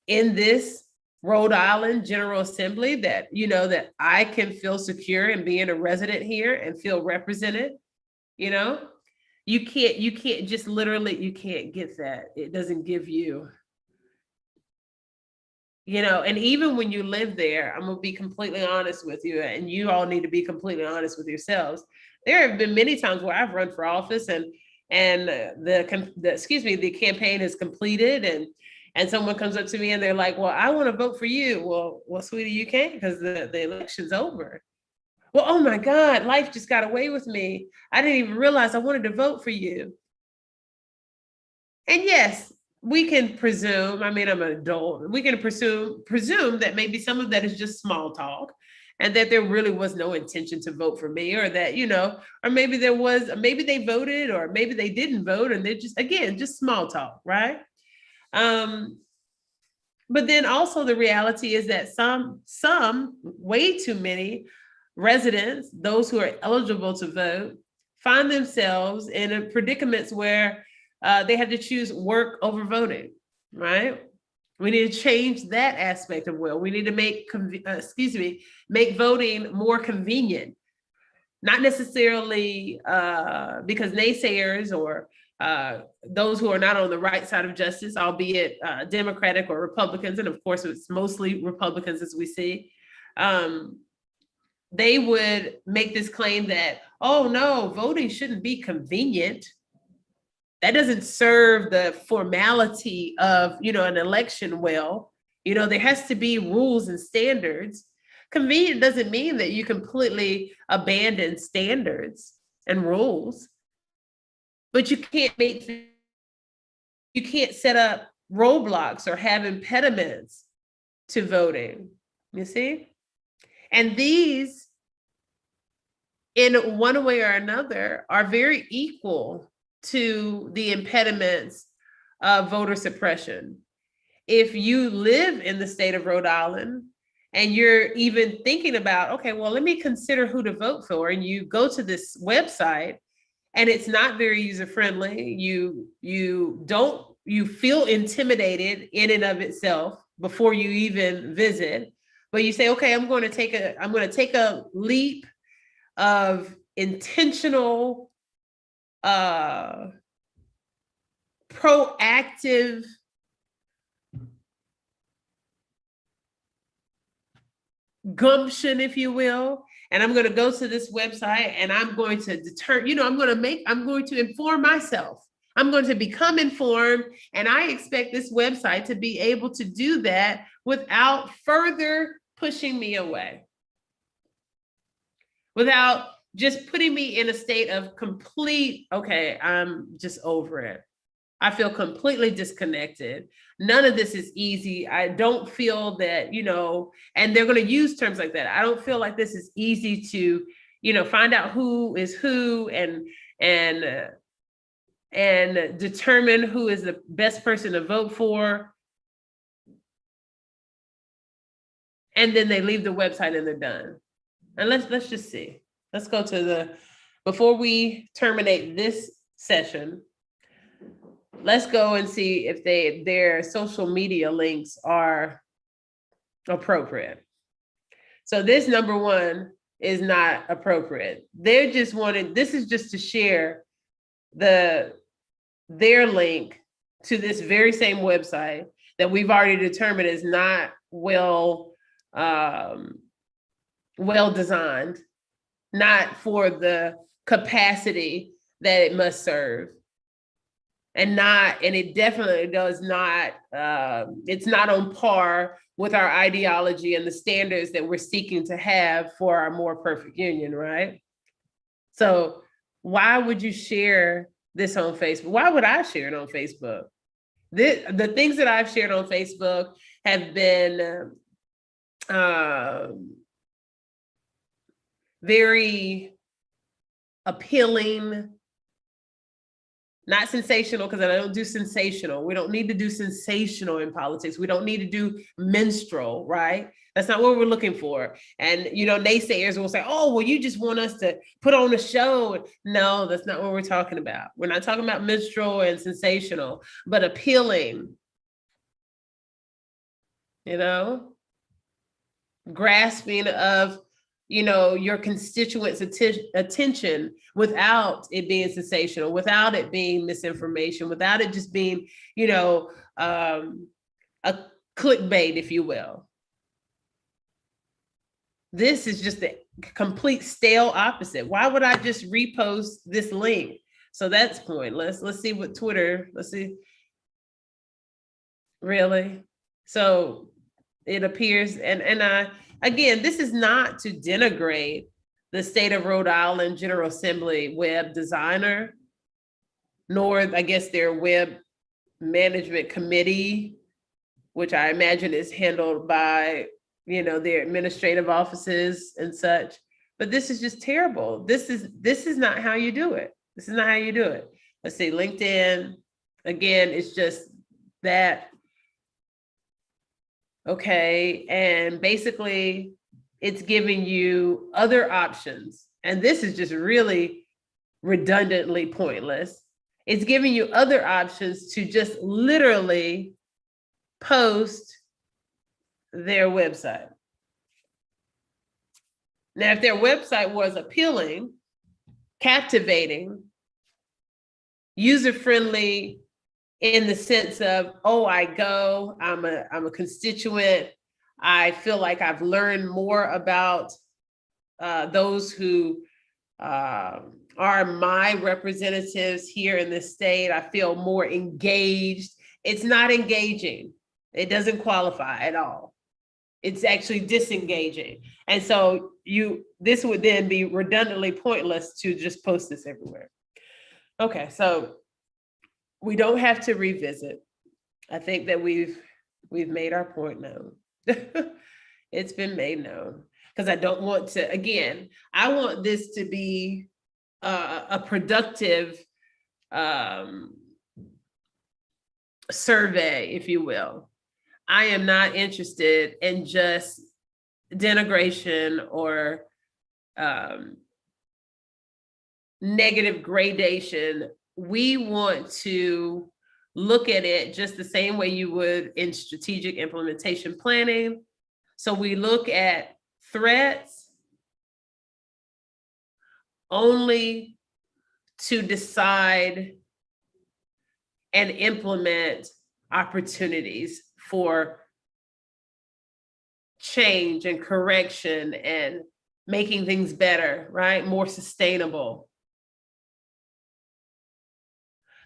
in this Rhode Island General Assembly that, that I can feel secure in being a resident here and feel represented? You can't just literally, you can't get that. It doesn't give you, and even when you live there, I'm gonna be completely honest with you, and you all need to be completely honest with yourselves. There have been many times where I've run for office and the campaign is completed and someone comes up to me and they're like, well, I want to vote for you. Well, sweetie, you can't because the election's over. Well, oh my God, life just got away with me. I didn't even realize I wanted to vote for you. And yes, we can presume, I'm an adult, we can presume that maybe some of that is just small talk and that there really was no intention to vote for me, or that, or maybe maybe they voted or maybe they didn't vote and they're just small talk, right? But then also the reality is that some way too many residents, those who are eligible to vote, find themselves in predicaments where they have to choose work over voting, right? We need to change that aspect of will. We need to make voting more convenient, not necessarily because naysayers or those who are not on the right side of justice, albeit Democratic or Republicans, and of course it's mostly Republicans as we see, they would make this claim that, oh no, voting shouldn't be convenient. That doesn't serve the formality of, an election well. There has to be rules and standards. Convenient doesn't mean that you completely abandon standards and rules, but you can't set up roadblocks or have impediments to voting, you see? And these, in one way or another, are very equal to the impediments of voter suppression. If you live in the state of Rhode Island and you're even thinking about, okay, well, let me consider who to vote for, and you go to this website and it's not very user-friendly, you feel intimidated in and of itself before you even visit, but you say, okay, I'm going to take a leap of intentional proactive gumption, if you will, and I'm going to go to this website and I'm going to I'm going to inform myself. I'm going to become informed, and I expect this website to be able to do that without further pushing me away, without just putting me in a state of complete, okay, I'm just over it. I feel completely disconnected. None of this is easy. I don't feel that, and they're going to use terms like that. I don't feel like this is easy to, find out who is who and determine who is the best person to vote for. And then they leave the website and they're done. And let's just see. Let's go to before we terminate this session, let's go and see if their social media links are appropriate. So this number one is not appropriate. They're just this is just to share their link to this very same website that we've already determined is not well designed, not for the capacity that it must serve. And it definitely does not, it's not on par with our ideology and the standards that we're seeking to have for our more perfect union, right? So why would you share this on Facebook? Why would I share it on Facebook? The things that I've shared on Facebook have been very appealing, not sensational, because I don't do sensational. We don't need to do sensational in politics. We don't need to do minstrel, right? That's not what we're looking for. And, you know, naysayers will say, oh, well, you just want us to put on a show. No, that's not what we're talking about. We're not talking about minstrel and sensational, but appealing, you know, grasping of, you know, your constituents' attention without it being sensational, without it being misinformation, without it just being, you know, a clickbait, if you will. This is just the complete stale opposite. Why would I just repost this link? So that's pointless. Let's see what Twitter, let's see. Really? So it appears, and again, this is not to denigrate the state of Rhode Island General Assembly web designer, nor I guess their web management committee, which I imagine is handled by, you know, their administrative offices and such. But this is just terrible. This is not how you do it. This is not how you do it. Let's see, LinkedIn, again, it's just that. Okay, and basically it's giving you other options. And this is just really redundantly pointless. It's giving you other options to just literally post their website. Now, if their website was appealing, captivating, user-friendly, in the sense of, oh, I'm a constituent, I feel like I've learned more about those who are my representatives here in this state, I feel more engaged. It's not engaging. It doesn't qualify at all. It's actually disengaging. And so this would then be redundantly pointless to just post this everywhere. Okay, so we don't have to revisit. I think that we've made our point known. It's been made known, because I don't want to, again, I want this to be a productive survey, if you will. I am not interested in just denigration or negative gradation. We want to look at it just the same way you would in strategic implementation planning. So we look at threats only to decide and implement opportunities for change and correction and making things better, right? More sustainable.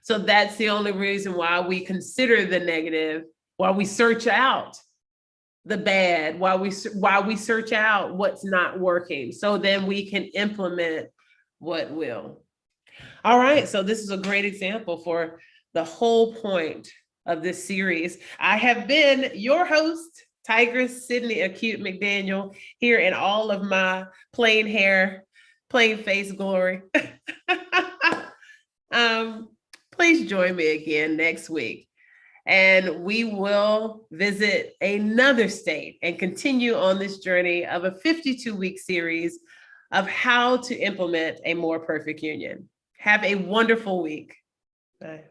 So that's the only reason why we consider the negative, why we search out the bad, why we search out what's not working, so then we can implement what will. All right, so this is a great example for the whole point of this series. I have been your host, Tigress Sydney Acute McDaniel, here in all of my plain hair, plain face glory. Please join me again next week, and we will visit another state and continue on this journey of a 52-week series of how to implement a more perfect union. Have a wonderful week. Bye.